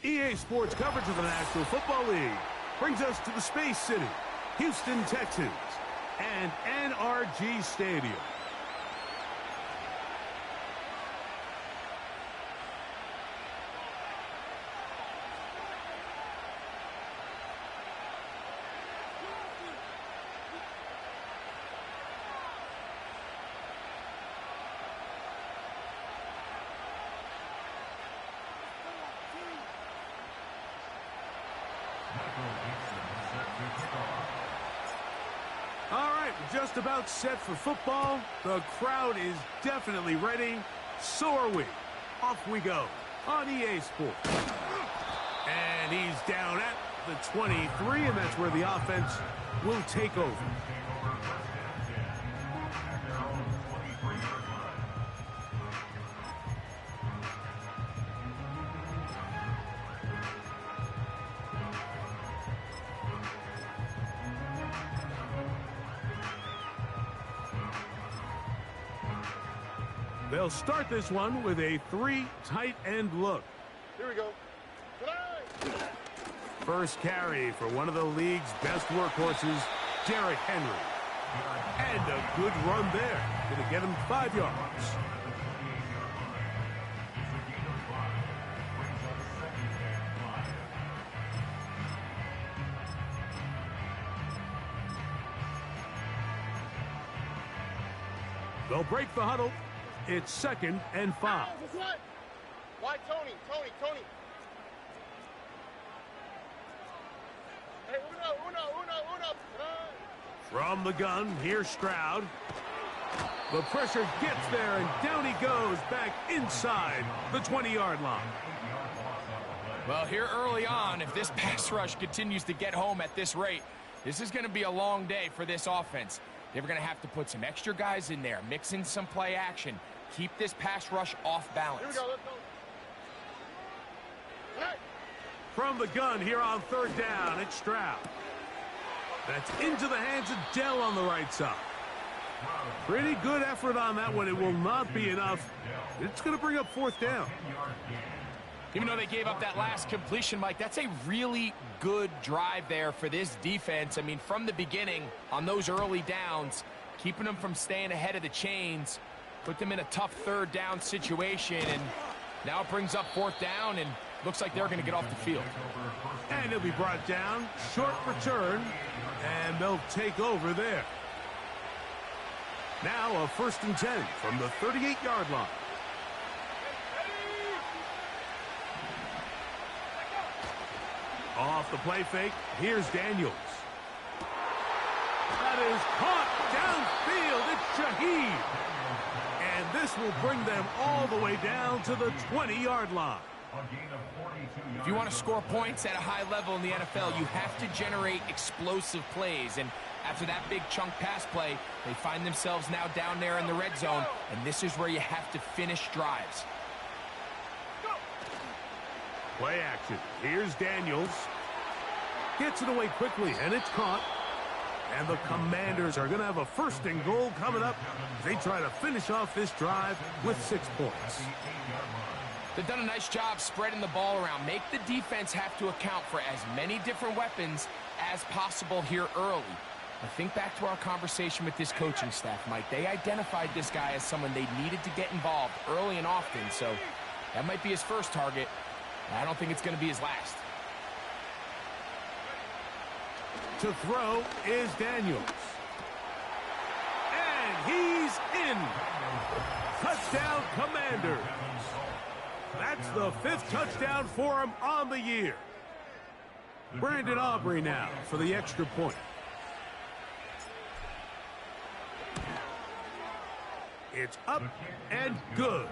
EA Sports coverage of the National Football League brings us to the Space City, Houston, Texas, and NRG Stadium. All right, we're just about set for football. The crowd is definitely ready. So are we. Off we go on EA Sports. And he's down at the 23, and that's where the offense will take over. They'll start this one with a 3 tight end look. Here we go. First carry for one of the league's best workhorses, Derrick Henry. And a good run there. Going to get him 5 yards. They'll break the huddle. It's 2nd and 5. Why, Tony? Hey, uno. From the gun, here's Stroud. The pressure gets there, and down he goes back inside the 20-yard line. Well, here early on, if this pass rush continues to get home at this rate, this is going to be a long day for this offense. They're going to have to put some extra guys in there, mix in some play action, keep this pass rush off balance. Here we go, let's go. Hey. From the gun here on 3rd down, it's Stroud. That's into the hands of Dell on the right side. Pretty good effort on that one. It will not be enough. It's going to bring up 4th down. Even though they gave up that last completion, Mike, that's a really good drive there for this defense. I mean, from the beginning, on those early downs, keeping them from staying ahead of the chains, put them in a tough 3rd down situation, and now it brings up 4th down, and looks like they're going to get off the field. And he'll be brought down, short return, and they'll take over there. Now a 1st and 10 from the 38-yard line. Off the play fake, here's Daniels. That is caught downfield. It's Shaheed. And this will bring them all the way down to the 20-yard line. If you want to score points at a high level in the NFL, you have to generate explosive plays. And after that big chunk pass play, they find themselves now down there in the red zone. And this is where you have to finish drives. Play action. Here's Daniels. Gets it away quickly, and it's caught. And the Commanders are going to have a 1st and goal coming up as they try to finish off this drive with 6 points. They've done a nice job spreading the ball around. Make the defense have to account for as many different weapons as possible here early. I think back to our conversation with this coaching staff, Mike. They identified this guy as someone they needed to get involved early and often, so that might be his first target. I don't think it's going to be his last. To throw is Daniels. And he's in. Touchdown, Commanders. That's the 5th touchdown for him on the year. Brandon Aubrey now for the extra point. It's up and good.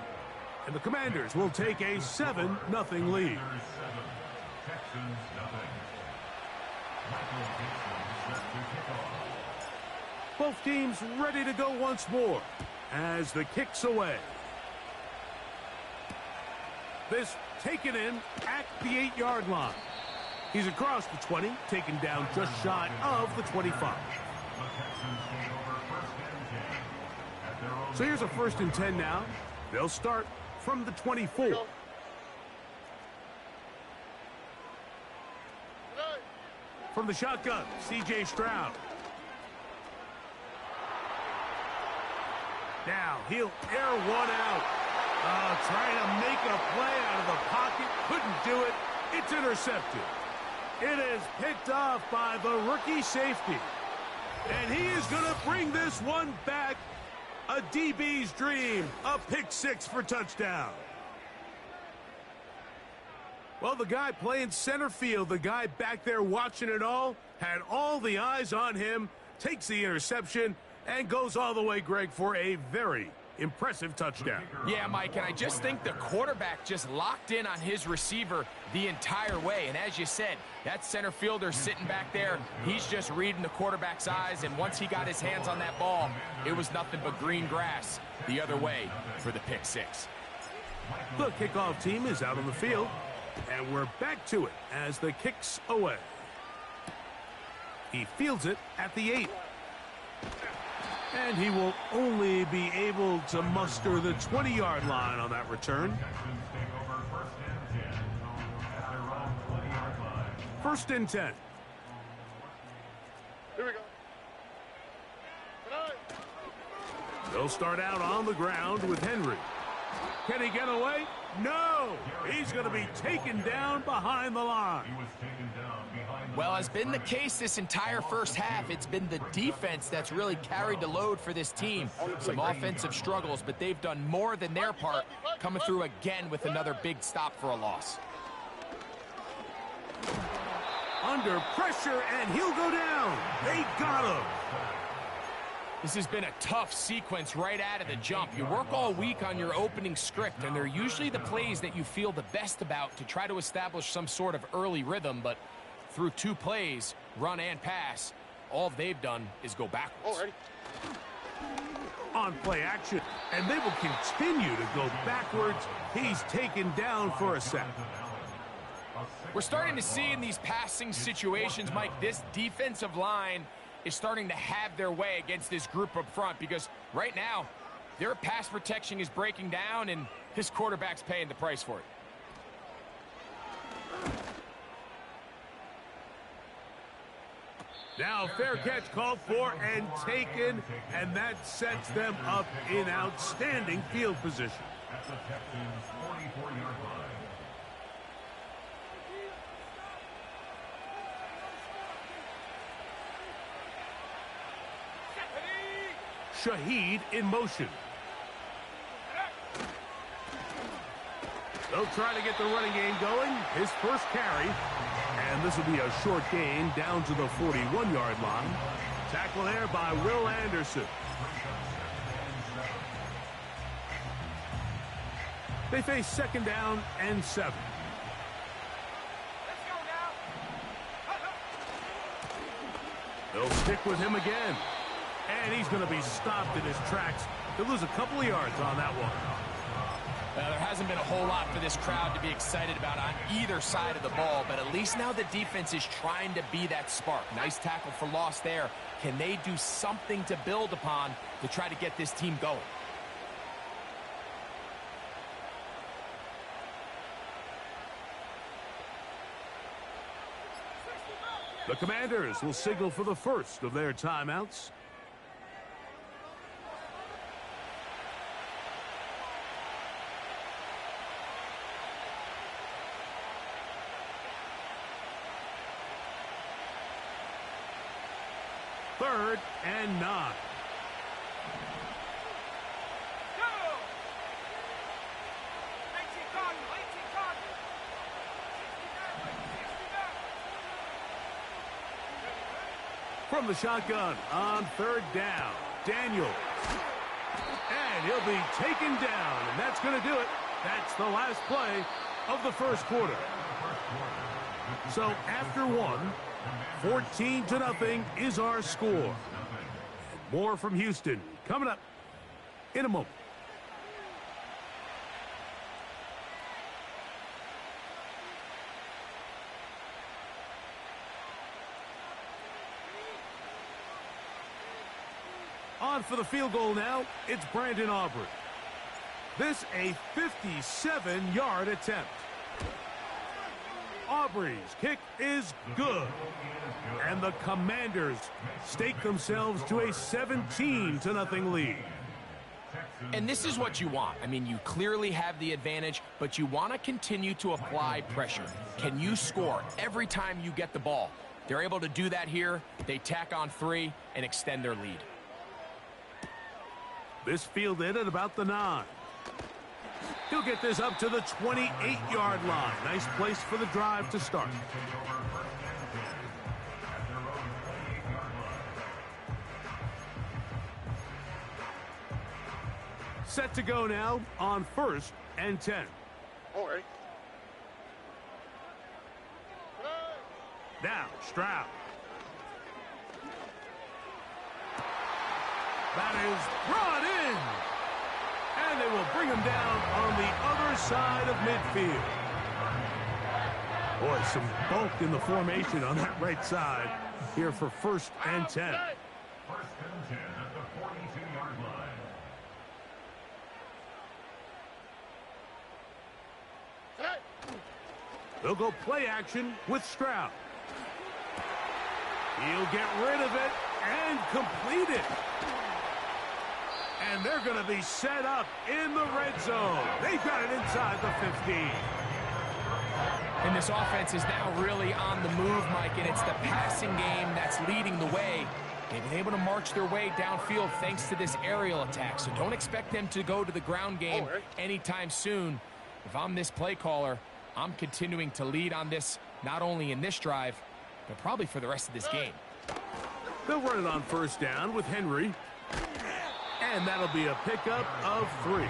And the Commanders will take a 7-0 lead. Both teams ready to go once more as the kick's away. This taken in at the 8-yard line. He's across the 20, taken down just shy of the 25. So here's a 1st and 10 now. They'll start from the 24. From the shotgun, C.J. Stroud. Now he'll air one out. Trying to make a play out of the pocket. Couldn't do it. It's intercepted. It is picked off by the rookie safety. And he is going to bring this one back. A DB's dream. A pick six for touchdown. Well, the guy playing center field, the guy back there watching it all, had all the eyes on him, takes the interception, and goes all the way, Greg, for a very impressive touchdown. Yeah, Mike, and I just think the quarterback just locked in on his receiver the entire way. And as you said, that center fielder sitting back there, he's just reading the quarterback's eyes, and once he got his hands on that ball, it was nothing but green grass the other way for the pick six. The kickoff team is out on the field, and we're back to it as the kick's away. He fields it at the 8. And he will only be able to muster the 20-yard line on that return. First and 10. Here we go. They'll start out on the ground with Henry. Can he get away? No! He's going to be taken down behind the line. Well, has been the case this entire first half. It's been the defense that's really carried the load for this team. Some offensive struggles, but they've done more than their part, coming through again with another big stop for a loss. Under pressure, and he'll go down. They got him. This has been a tough sequence right out of the jump. You work all week on your opening script, and they're usually the plays that you feel the best about to try to establish some sort of early rhythm, but through 2 plays, run and pass, all they've done is go backwards. On play action, and they will continue to go backwards. He's taken down for a sack. We're starting to see in these passing situations, Mike, this defensive line is starting to have their way against this group up front, because right now their pass protection is breaking down and his quarterback's paying the price for it. Now fair catch called for and taken, and that sets them up in outstanding field position. At the captain's 44-yard line. Shaheed in motion. They'll try to get the running game going. His first carry. And this will be a short gain down to the 41-yard line. Tackle there by Will Anderson. They face second down and 7. They'll stick with him again. And he's going to be stopped in his tracks. He'll lose a couple of yards on that one. There hasn't been a whole lot for this crowd to be excited about on either side of the ball, but at least now the defense is trying to be that spark. Nice tackle for loss there. Can they do something to build upon to try to get this team going? The Commanders will signal for the first of their timeouts. Third and 9. From the shotgun on third down, Daniels. And he'll be taken down, and that's going to do it. That's the last play of the first quarter. So after one, 14-0 is our score. More from Houston coming up in a moment. On for the field goal now, it's Brandon Aubrey. This a 57-yard attempt. Aubrey's kick is good. And the Commanders stake themselves to a 17-0 lead. And this is what you want. I mean, you clearly have the advantage, but you want to continue to apply pressure. Can you score every time you get the ball? They're able to do that here. They tack on 3 and extend their lead. This fielded at about the 9. He'll get this up to the 28-yard line. Nice place for the drive to start. Set to go now on 1st and 10. All right. Now, Stroud. That is brought in. And they will bring him down on the other side of midfield. Boy, some bulk in the formation on that right side here for 1st and 10. 1st and 10 at the 42-yard line. They'll go play action with Stroud. He'll get rid of it and complete it. And they're going to be set up in the red zone. They've got it inside the 15. And this offense is now really on the move, Mike, and it's the passing game that's leading the way. They've been able to march their way downfield thanks to this aerial attack, so don't expect them to go to the ground game anytime soon. If I'm this play caller, I'm continuing to lead on this, not only in this drive, but probably for the rest of this game. They'll run it on 1st down with Henry. And that'll be a pickup of 3.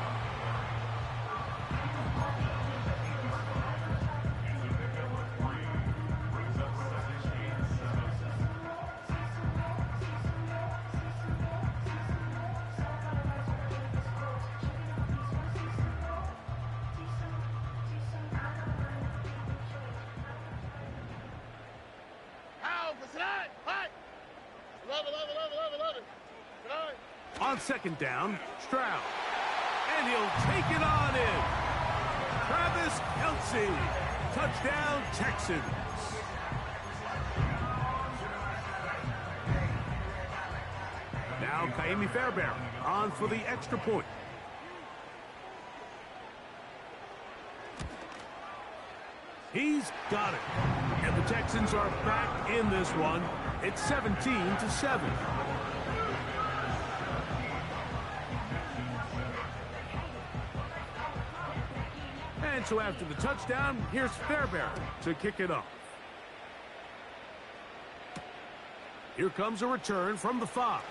On 2nd down, Stroud. And he'll take it on in. Travis Kelce. Touchdown, Texans. Now Kaimi Fairbairn on for the extra point. He's got it. And the Texans are back in this one. It's 17-7. And so after the touchdown, here's Fairbairn to kick it off. Here comes a return from the 5.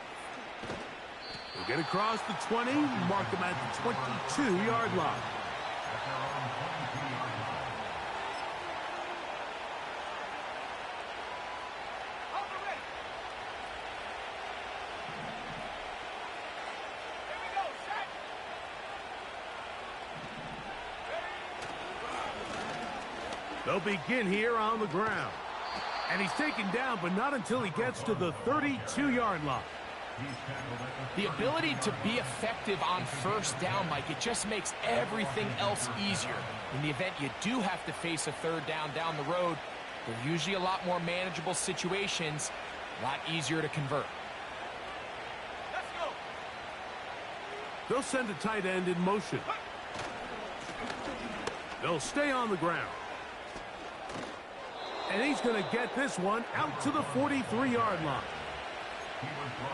He'll get across the 20, mark him at the 22-yard line. They'll begin here on the ground. And he's taken down, but not until he gets to the 32-yard line. The ability to be effective on 1st down, Mike, it just makes everything else easier. In the event you do have to face a 3rd down the road, they're usually a lot more manageable situations, a lot easier to convert. Let's go. They'll send a tight end in motion. They'll stay on the ground. And he's going to get this one out to the 43-yard line.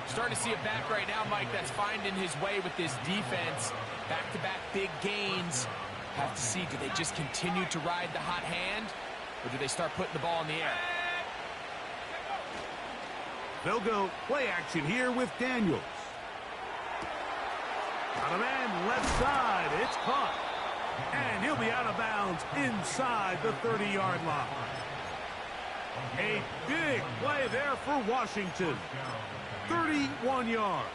Starting to see a back right now, Mike, that's finding his way with this defense. Back-to-back big gains. Have to see, do they just continue to ride the hot hand, or do they start putting the ball in the air? They'll go play action here with Daniels. Got a man left side. It's caught. And he'll be out of bounds inside the 30-yard line. A big play there for Washington. 31 yards.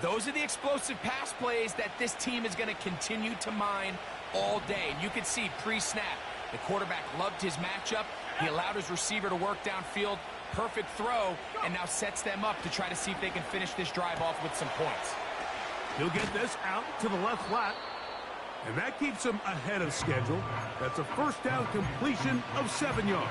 Those are the explosive pass plays that this team is going to continue to mine all day. And you can see pre-snap, the quarterback loved his matchup. He allowed his receiver to work downfield. Perfect throw, and now sets them up to try to see if they can finish this drive off with some points. He'll get this out to the left flat. And that keeps them ahead of schedule. That's a first down completion of 7 yards.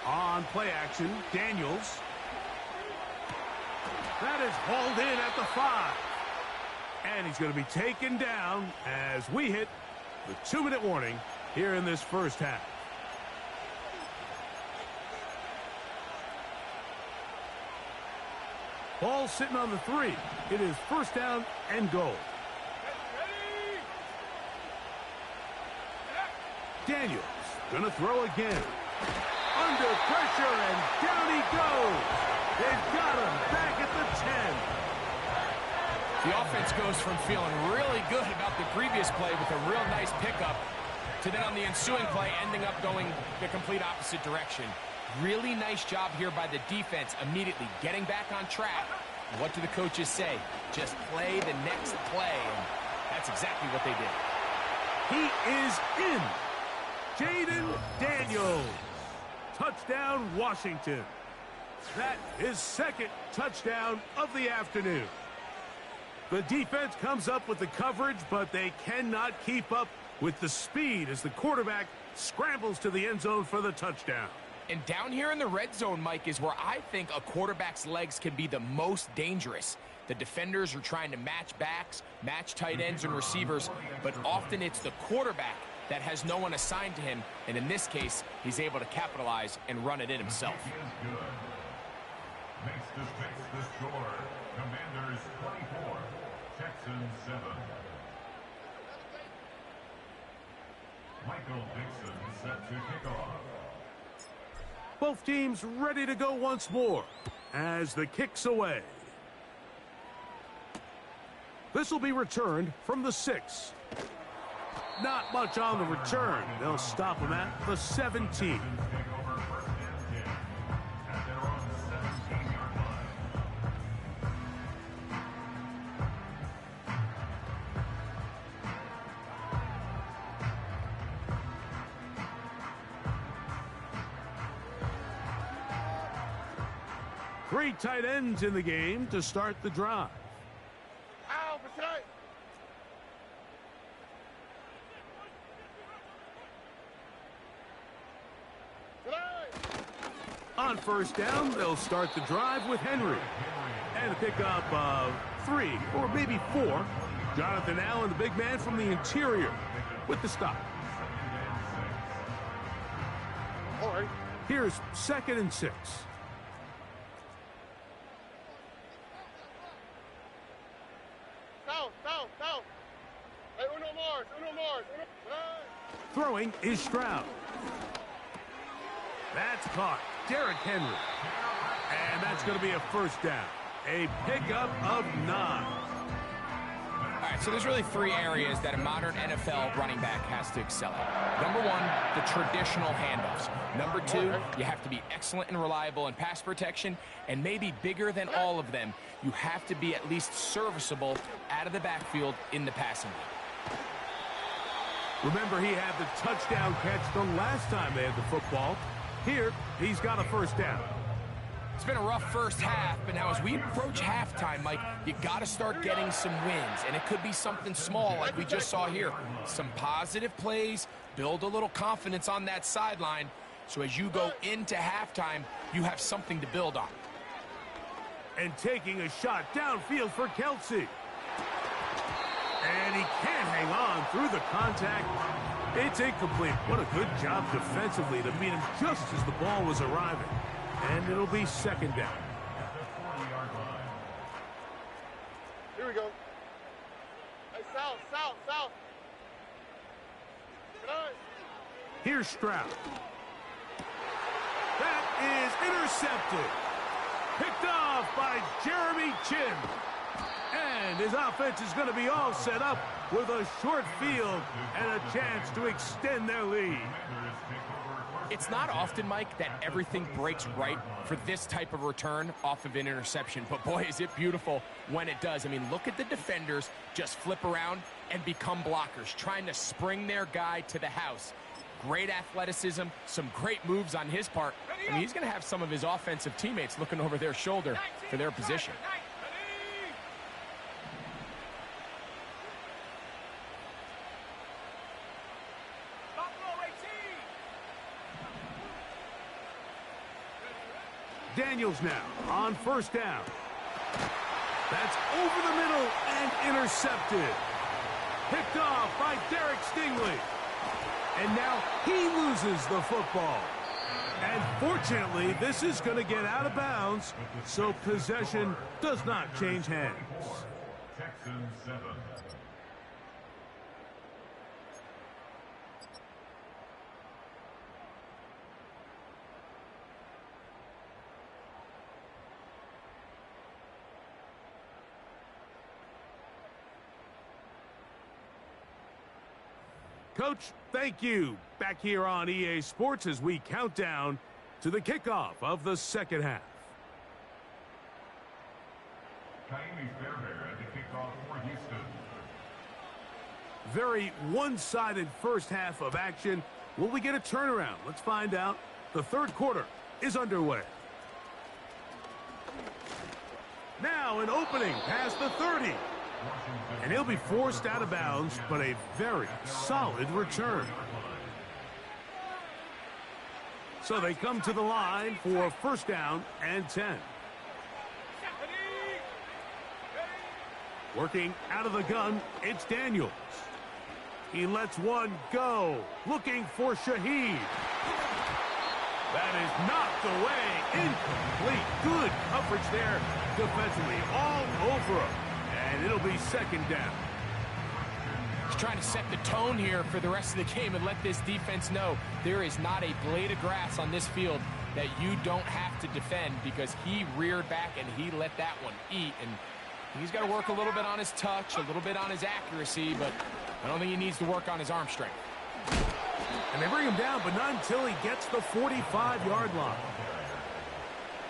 On play action, Daniels. That is hauled in at the 5. And he's going to be taken down as we hit the 2-minute warning here in this first half. Ball sitting on the 3. It is first down and goal. Daniels going to throw again. Under pressure, and down he goes. They've got him back at the 10. The offense goes from feeling really good about the previous play with a real nice pickup to then on the ensuing play ending up going the complete opposite direction. Really nice job here by the defense immediately getting back on track. And what do the coaches say? Just play the next play, and that's exactly what they did. He is in. Jaden Daniels. Touchdown, Washington. That is second touchdown of the afternoon. The defense comes up with the coverage, but they cannot keep up with the speed as the quarterback scrambles to the end zone for the touchdown. And down here in the red zone, Mike, is where I think a quarterback's legs can be the most dangerous. The defenders are trying to match backs, match tight ends and receivers, but often it's the quarterback that has no one assigned to him, and in this case, he's able to capitalize and run it in himself. Makes the score. Commanders 24, Texans 7. Michael Dixon set to kick off. Both teams ready to go once more as the kick's away. This will be returned from the 6. Not much on the return. They'll stop him at the 17. Three tight ends in the game to start the drive. Ow, protect! On first down, they'll start the drive with Henry. And a pickup of 3 or maybe 4. Jonathan Allen, the big man from the interior, with the stop. All right. Here's 2nd and 6. Down. Hey, uno Mars. Throwing is Stroud. That's caught. Derrick Henry. And that's going to be a first down. A pickup of 9. All right, so there's really 3 areas that a modern NFL running back has to excel at. Number 1, the traditional handoffs. Number 2, you have to be excellent and reliable in pass protection. And maybe bigger than all of them, you have to be at least serviceable out of the backfield in the passing game. Remember, he had the touchdown catch the last time they had the football. Here, he's got a first down. It's been a rough first half, but now as we approach halftime, Mike, you got to start getting some wins, and it could be something small like we just saw here. Some positive plays, build a little confidence on that sideline, so as you go into halftime, you have something to build on. And taking a shot downfield for Kelsey. And he can't hang on through the contact. It's incomplete. What a good job defensively to meet him just as the ball was arriving. And it'll be second down. Here we go. Hey, south. Good eye. Here's Stroud. That is intercepted. Picked off by Jeremy Chin. And his offense is going to be all set up with a short field and a chance to extend their lead. It's not often, Mike, that everything breaks right for this type of return off of an interception. But, boy, is it beautiful when it does. I mean, look at the defenders just flip around and become blockers, trying to spring their guy to the house. Great athleticism, some great moves on his part. I mean, he's going to have some of his offensive teammates looking over their shoulder for their position. Daniels now on first down. That's over the middle and intercepted. Picked off by Derek Stingley. And now he loses the football. And fortunately, this is going to get out of bounds, so possession does not change hands. Texans 7. Coach, thank you. Back here on EA Sports as we count down to the kickoff of the second half. Kaimi Fairbairn at the kickoff for Houston. Very one-sided first half of action. Will we get a turnaround? Let's find out. The third quarter is underway. Now an opening past the 30. And he'll be forced out of bounds, but a very solid return. So they come to the line for first down and 10. Working out of the gun, it's Daniels. He lets one go, looking for Shaheed. That is knocked away, incomplete. Good coverage there defensively, all over him. And it'll be second down. He's trying to set the tone here for the rest of the game and let this defense know there is not a blade of grass on this field that you don't have to defend, because he reared back and he let that one eat. And he's got to work a little bit on his touch, a little bit on his accuracy, but I don't think he needs to work on his arm strength. And they bring him down, but not until he gets the 45-yard line.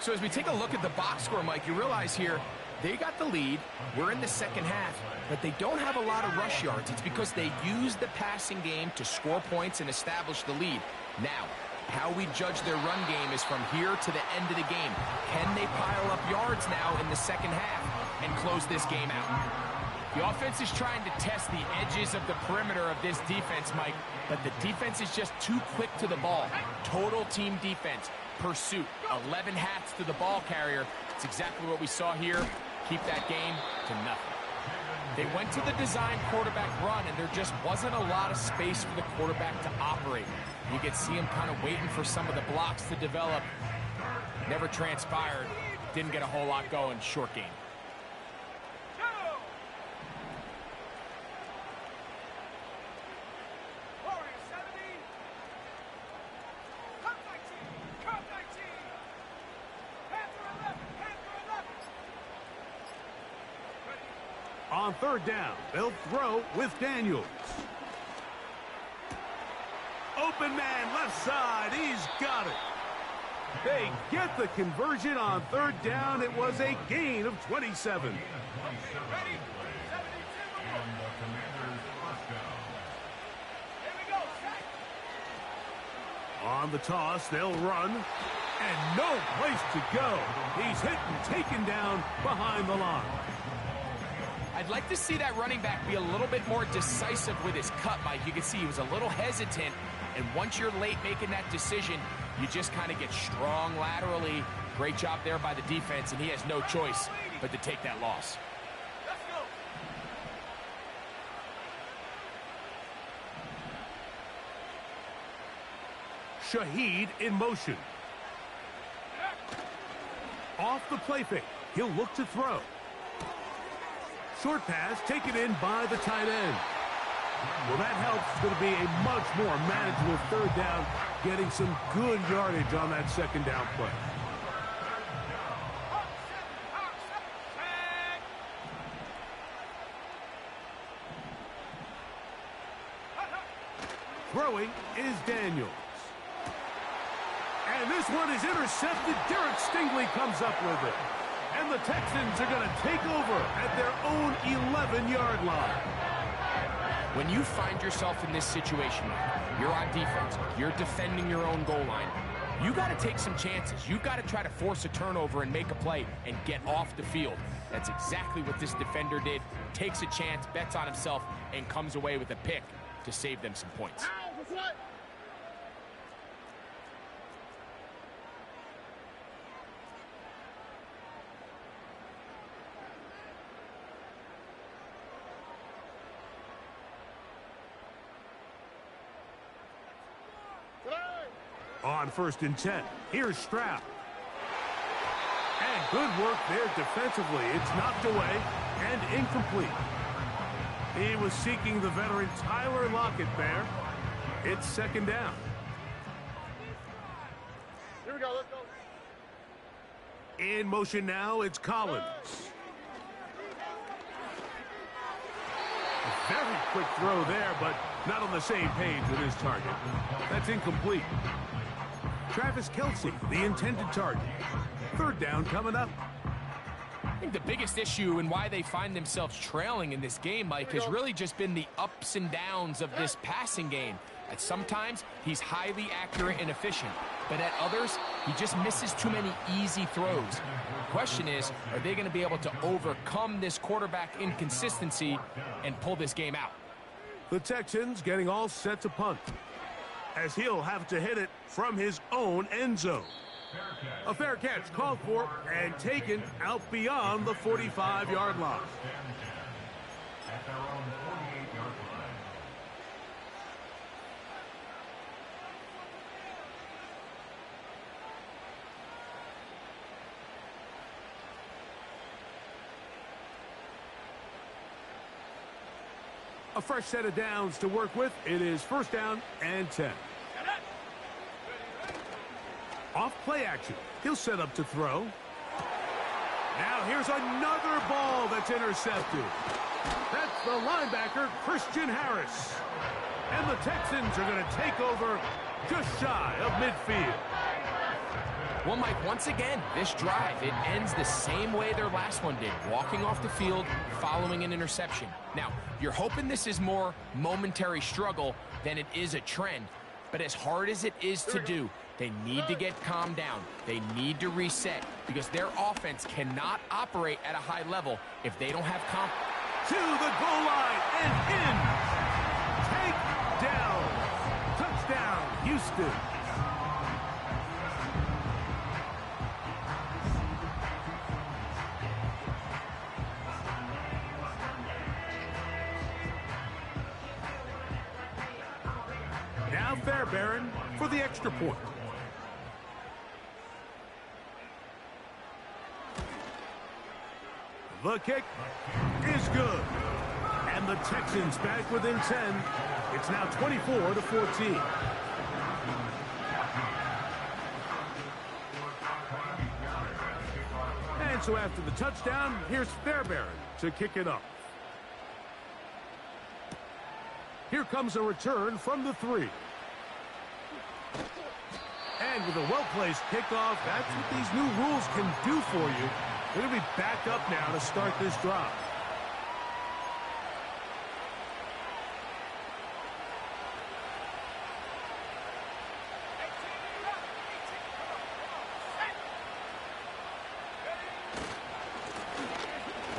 So as we take a look at the box score, Mike, you realize here, they got the lead. We're in the second half, but they don't have a lot of rush yards. It's because they use the passing game to score points and establish the lead. Now, how we judge their run game is from here to the end of the game. Can they pile up yards now in the second half and close this game out? The offense is trying to test the edges of the perimeter of this defense, Mike, but the defense is just too quick to the ball. Total team defense, pursuit, 11 hats to the ball carrier. It's exactly what we saw here. Keep that game to nothing. They went to the design quarterback run, and there just wasn't a lot of space for the quarterback to operate. You could see him kind of waiting for some of the blocks to develop. Never transpired. Didn't get a whole lot going. Short game. On third down, they'll throw with Daniels. Open man left side. He's got it. They get the conversion on third down. It was a gain of 27. On the toss, they'll run. And no place to go. He's hit and taken down behind the line. I'd like to see that running back be a little bit more decisive with his cut, Mike. You can see he was a little hesitant, and once you're late making that decision, you just kind of get strong laterally. Great job there by the defense, and he has no choice but to take that loss. Shaheed in motion. Off the play fake. He'll look to throw. Short pass taken in by the tight end. Well, that helps. It's going to be a much more manageable third down, getting some good yardage on that second down play. Throwing is Daniels. And this one is intercepted. Derek Stingley comes up with it. And the Texans are going to take over at their own 11-yard line. When you find yourself in this situation, you're on defense, you're defending your own goal line, you got to take some chances. You got to try to force a turnover and make a play and get off the field. That's exactly what this defender did. Takes a chance, bets on himself, and comes away with a pick to save them some points. On 1st and 10, here's Stroud. And good work there defensively. It's knocked away and incomplete. He was seeking the veteran Tyler Lockett there. It's 2nd down. Here we go, let's go. In motion now, it's Collins. A very quick throw there, but not on the same page with his target. That's incomplete. Travis Kelce, the intended target. 3rd down coming up. I think the biggest issue and why they find themselves trailing in this game, Mike, has really just been the ups and downs of this passing game. At sometimes, he's highly accurate and efficient, but at others, he just misses too many easy throws. The question is, are they going to be able to overcome this quarterback inconsistency and pull this game out? The Texans getting all set to punt, as he'll have to hit it from his own end zone. A fair catch called for and taken out beyond the 45-yard line. At their own 48-yard line. A fresh set of downs to work with. It is 1st down and 10. Off play action. He'll set up to throw. Now here's another ball that's intercepted. That's the linebacker, Christian Harris. And the Texans are going to take over just shy of midfield. Well, Mike, once again, this drive, it ends the same way their last one did, walking off the field, following an interception. Now, you're hoping this is more momentary struggle than it is a trend, but as hard as it is to do, they need to get calmed down. They need to reset because their offense cannot operate at a high level if they don't have confidence. To the goal line and in. Take down. Touchdown, Houston. Now Fairbairn for the extra point. The kick is good. And the Texans back within 10. It's now 24-14. And so after the touchdown, here's Fairbairn to kick it up. Here comes a return from the 3. And with a well-placed kickoff, that's what these new rules can do for you. They're going to be backed up now to start this drive.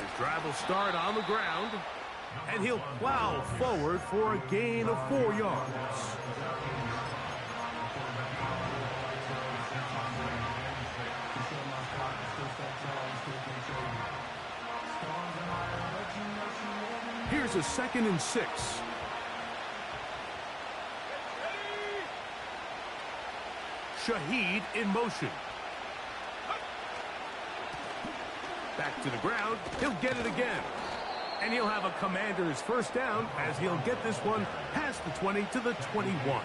His drive will start on the ground, and he'll plow forward for a gain of 4 yards. Here's a 2nd and 6. Shaheed in motion. Back to the ground. He'll get it again. And he'll have a Commander's 1st down as he'll get this one past the 20 to the 21.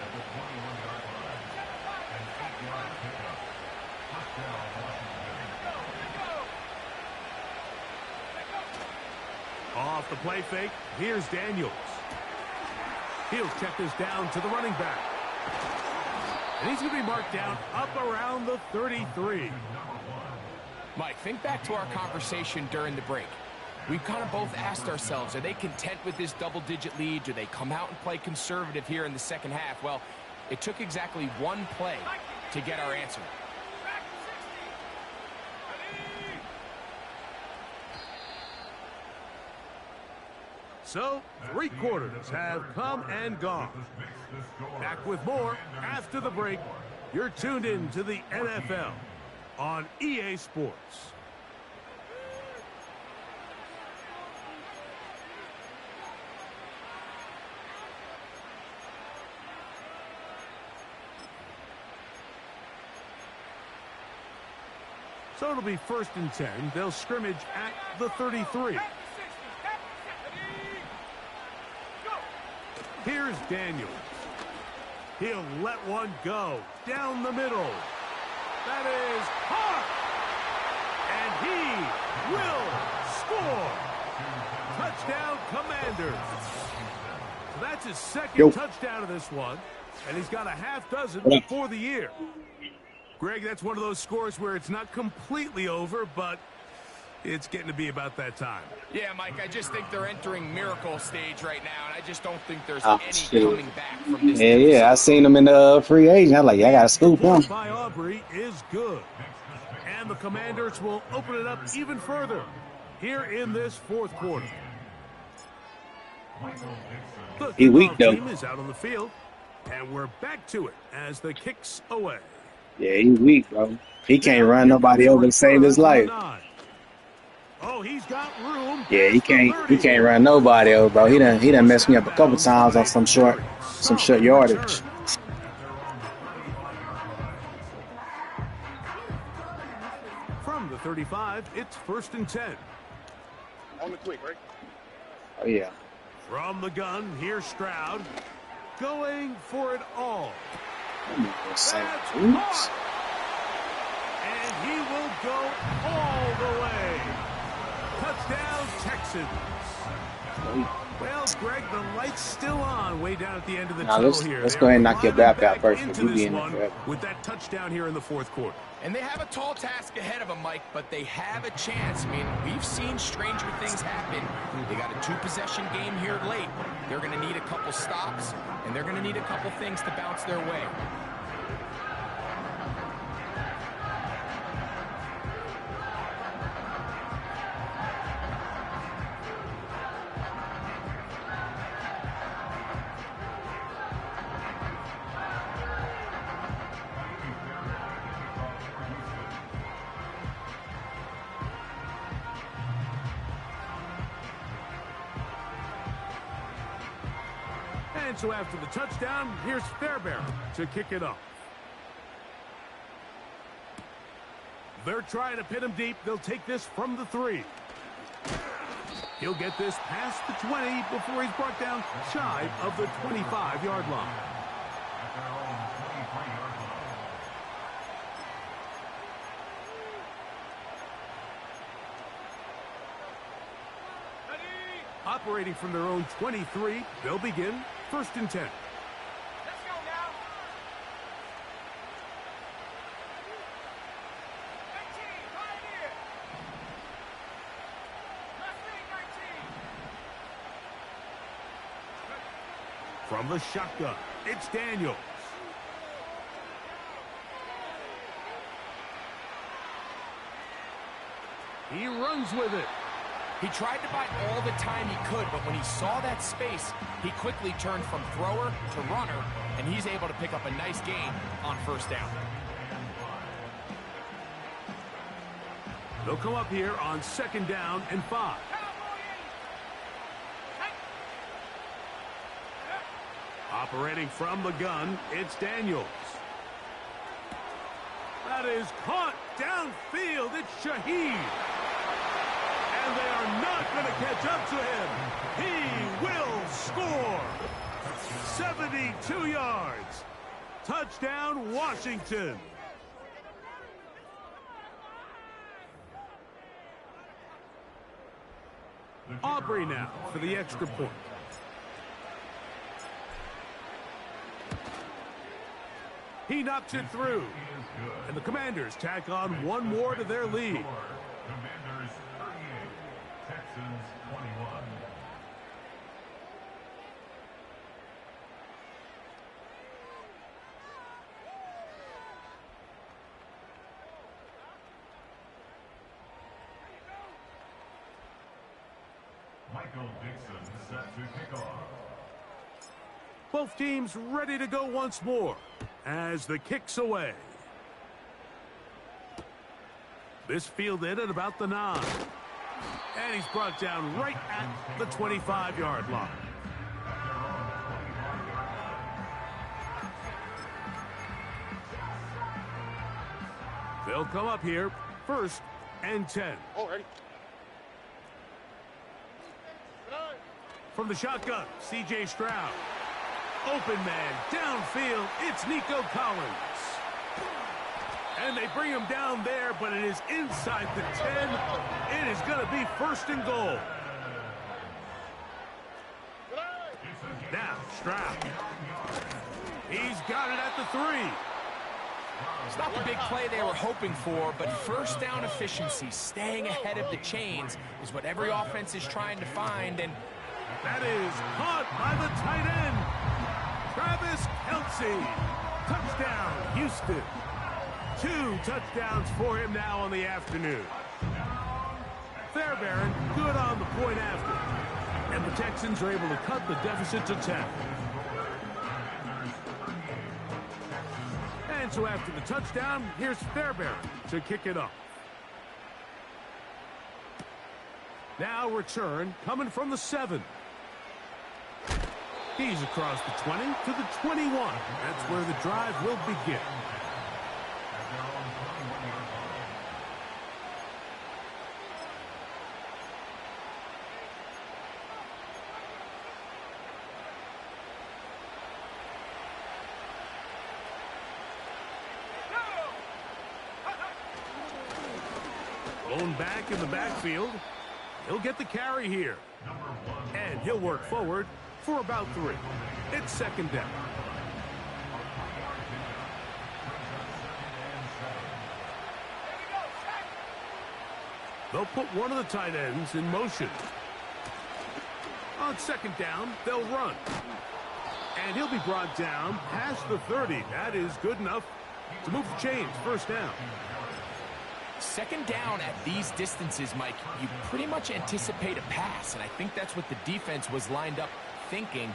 Off the play fake, here's Daniels. He'll check this down to the running back. And he's going to be marked down up around the 33. Mike, think back to our conversation during the break. We've kind of both asked ourselves, are they content with this double-digit lead? Do they come out and play conservative here in the second half? Well, it took exactly one play to get our answer. So, 3 quarters have come and gone. Back with more after the break. You're tuned in to the NFL on EA Sports. So it'll be 1st and 10. They'll scrimmage at the 33. Here's Daniels. He'll let one go down the middle. That is caught. And he will score. Touchdown, Commanders. So that's his second touchdown of this one. And he's got a half dozen for the year. Greg, that's one of those scores where it's not completely over, but it's getting to be about that time. Yeah, Mike, I just think they're entering miracle stage right now, and I just don't think there's any coming back from this. Yeah, I seen him in the free agent. I'm like, yeah, I got to scoop him. By Aubrey is good. And the Commanders will open it up even further here in this 4th quarter. The He weak, though. team is out on the field, and we're back to it as the kicks away. Yeah, he weak, bro. He can't run nobody over to save his life. Oh, he's got room. Yeah, he can't run nobody over, bro. He done messed me up a couple times on some short yardage. From the 35, it's 1st and 10. On the quick, right? Oh yeah. From the gun, here's Stroud going for it all. That's Caught. And he will go all the way. Touchdown, Texans. Well, Greg, the light's still on way down at the end of the tunnel here. Let's go ahead and knock your back out first. Into this one with that touchdown here in the 4th quarter. And they have a tall task ahead of them, Mike, but they have a chance. I mean, we've seen stranger things happen. They got a 2-possession game here late. They're going to need a couple stops, and they're going to need a couple things to bounce their way. And so after the touchdown, here's Fairbairn to kick it off. They're trying to pin him deep. They'll take this from the 3. He'll get this past the 20 before he's brought down shy of the 25-yard line. Operating from their own 23, they'll begin 1st and 10. Let's go now. 19, right here. From the shotgun, it's Daniels. He runs with it. He tried to buy all the time he could, but when he saw that space, he quickly turned from thrower to runner, and he's able to pick up a nice gain on 1st down. They'll come up here on 2nd down and 5. Operating from the gun, it's Daniels. That is caught downfield. It's Shaheed. And they are not going to catch up to him. He will score. 72 yards. Touchdown, Washington. Aubrey now for the extra point. He knocks it through. And the Commanders tack on one more to their lead. Commanders 38, Texans 21. Michael Dixon set to kick off. Both teams ready to go once more as the kick's away. This fielded at about the 9. And he's brought down right at the 25-yard line. They'll come up here, 1st and 10. Oh, ready. From the shotgun, C.J. Stroud. Open man, downfield, it's Nico Collins. And they bring him down there, but it is inside the 10. It is going to be 1st and goal. Now, Stroud. He's got it at the 3. It's not the big play they were hoping for, but first down efficiency, staying ahead of the chains, is what every offense is trying to find. And that is caught by the tight end, Travis Kelce. Touchdown, Houston. 2 touchdowns for him now on the afternoon. Fairbairn good on the point after. And the Texans are able to cut the deficit to 10. And so after the touchdown, here's Fairbairn to kick it off. Now return coming from the 7. He's across the 20 to the 21. That's where the drive will begin. Blown back in the backfield. He'll get the carry here. And he'll work forward for about 3. It's 2nd down. They'll put one of the tight ends in motion. On 2nd down, they'll run. And he'll be brought down past the 30. That is good enough to move the chains. 1st down. 2nd down at these distances, Mike, you pretty much anticipate a pass, and I think that's what the defense was lined up thinking.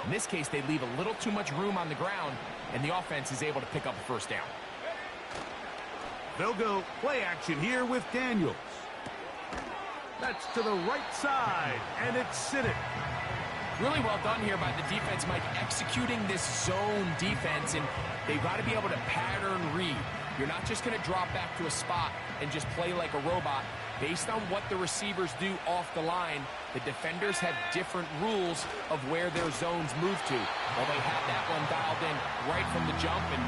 In this case, they leave a little too much room on the ground, and the offense is able to pick up a 1st down. They'll go play action here with Daniels. That's to the right side, and it's Siddick. Really well done here by the defense, Mike, executing this zone defense, and they've got to be able to pattern read. You're not just going to drop back to a spot and just play like a robot. Based on what the receivers do off the line, the defenders have different rules of where their zones move to. Well, they had that one dialed in right from the jump, and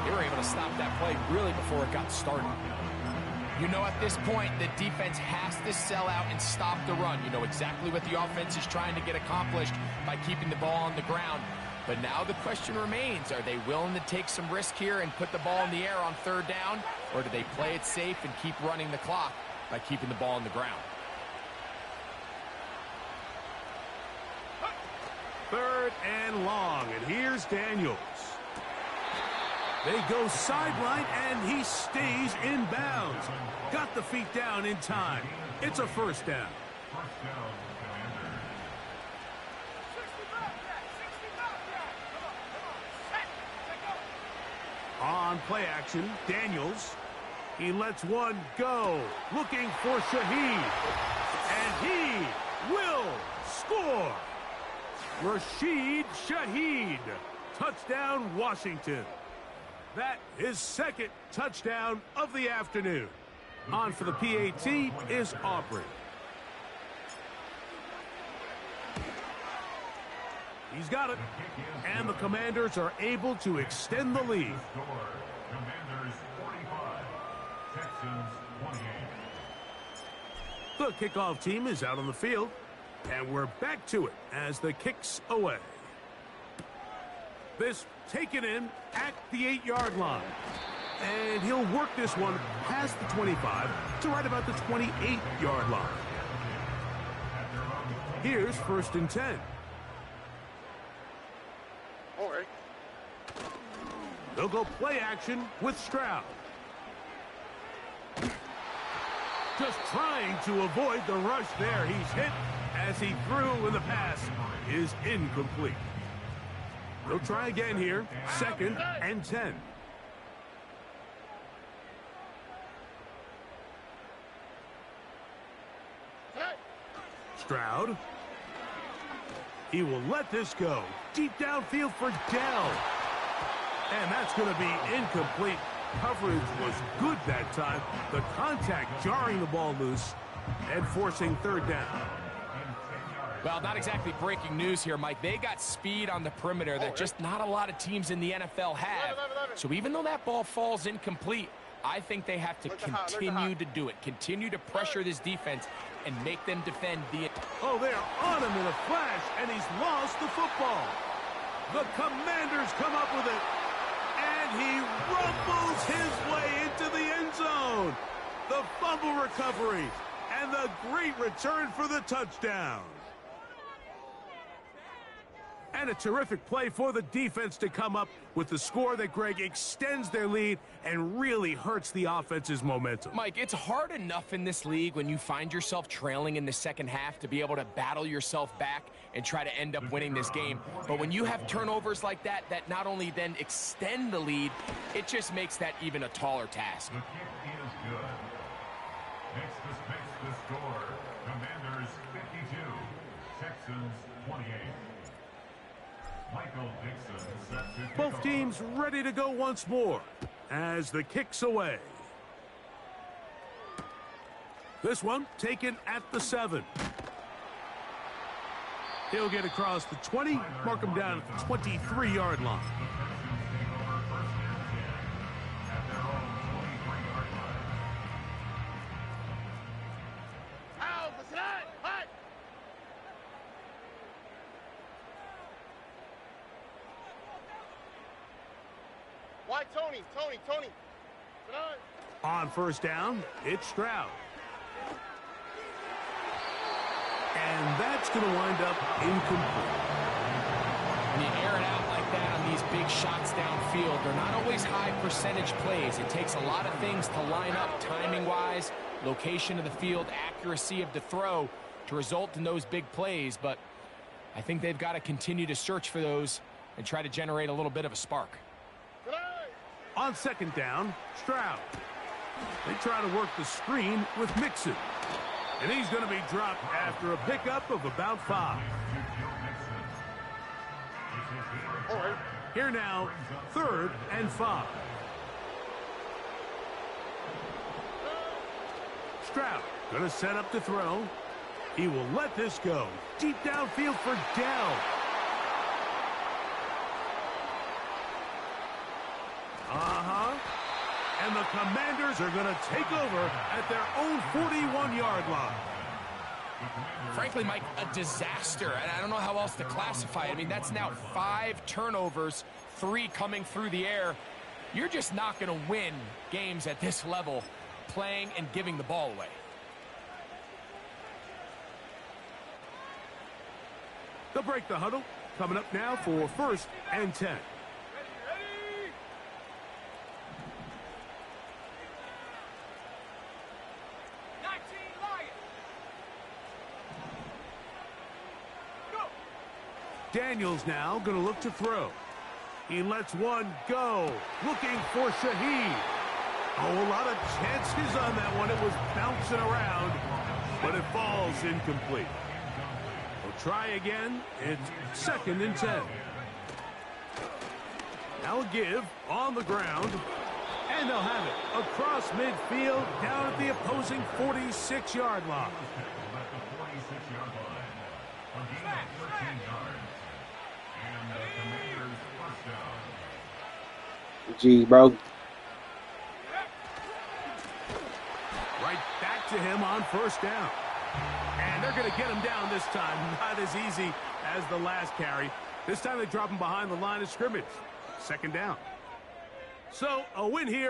they were able to stop that play really before it got started. You know, at this point, the defense has to sell out and stop the run. You know exactly what the offense is trying to get accomplished by keeping the ball on the ground. But now the question remains, are they willing to take some risk here and put the ball in the air on 3rd down? Or do they play it safe and keep running the clock by keeping the ball on the ground? 3rd and long, and here's Daniels. They go sideline, and he stays in bounds. Got the feet down in time. It's a 1st down. On play action, Daniels. He lets one go. Looking for Shaheed. And he will score. Rashid Shaheed. Touchdown, Washington. That is 2nd touchdown of the afternoon. On for the PAT is Aubrey. He's got it. And the Commanders are able to extend the lead. Commanders 45, Texans 28. The kickoff team is out on the field. And we're back to it as the kick's away. This taken in at the 8-yard line. And he'll work this one past the 25 to right about the 28-yard line. Here's 1st and 10. All right. They'll go play action with Stroud. Just trying to avoid the rush there. He's hit as he threw, and the pass is incomplete. They'll try again here. 2nd and 10. Stroud. He will let this go. Deep downfield for Dell. And that's going to be incomplete. Coverage was good that time. The contact jarring the ball loose and forcing 3rd down. Well, not exactly breaking news here, Mike. They got speed on the perimeter that just not a lot of teams in the NFL have. So even though that ball falls incomplete, I think they have to continue to do it. Continue to pressure this defense and make them defend the... Oh, they're on him in a flash, and he's lost the football. The Commanders come up with it, and he rumbles his way into the end zone. The fumble recovery, and the great return for the touchdown. And a terrific play for the defense to come up with the score that, Greg, extends their lead and really hurts the offense's momentum. Mike, it's hard enough in this league when you find yourself trailing in the second half to be able to battle yourself back and try to end up winning this game. But when you have turnovers like that, that not only then extend the lead, it just makes that even a taller task. The kick is good. Makes the score. Commanders 52, Texans 28. Michael Dixon set to Both teams ready to go once more as the kick's away. This one taken at the 7. He'll get across the 20, mark him down at the 23-yard line. Why, Tony? On 1st down, it's Stroud. And that's going to wind up incomplete. When you air it out like that on these big shots downfield, they're not always high percentage plays. It takes a lot of things to line up timing-wise, location of the field, accuracy of the throw to result in those big plays. But I think they've got to continue to search for those and try to generate a little bit of a spark. On 2nd down, Stroud. They try to work the screen with Mixon. And he's going to be dropped after a pickup of about 5. Here now, 3rd and 5. Stroud going to set up to throw. He will let this go. Deep downfield for Dell. And the Commanders are going to take over at their own 41-yard line. Frankly, Mike, a disaster. And I don't know how else to classify it. I mean, that's now 5 turnovers, 3 coming through the air. You're just not going to win games at this level playing and giving the ball away. They'll break the huddle. Coming up now for 1st and 10. Daniels now going to look to throw. He lets one go. Looking for Shaheed. Oh, a lot of chances on that one. It was bouncing around, but it falls incomplete. We'll try again. It's 2nd and 10. Now a give on the ground. And they'll have it across midfield down at the opposing 46-yard line. Gee, bro. Right back to him on 1st down. And they're going to get him down this time. Not as easy as the last carry. This time they drop him behind the line of scrimmage. Second down. So, a win here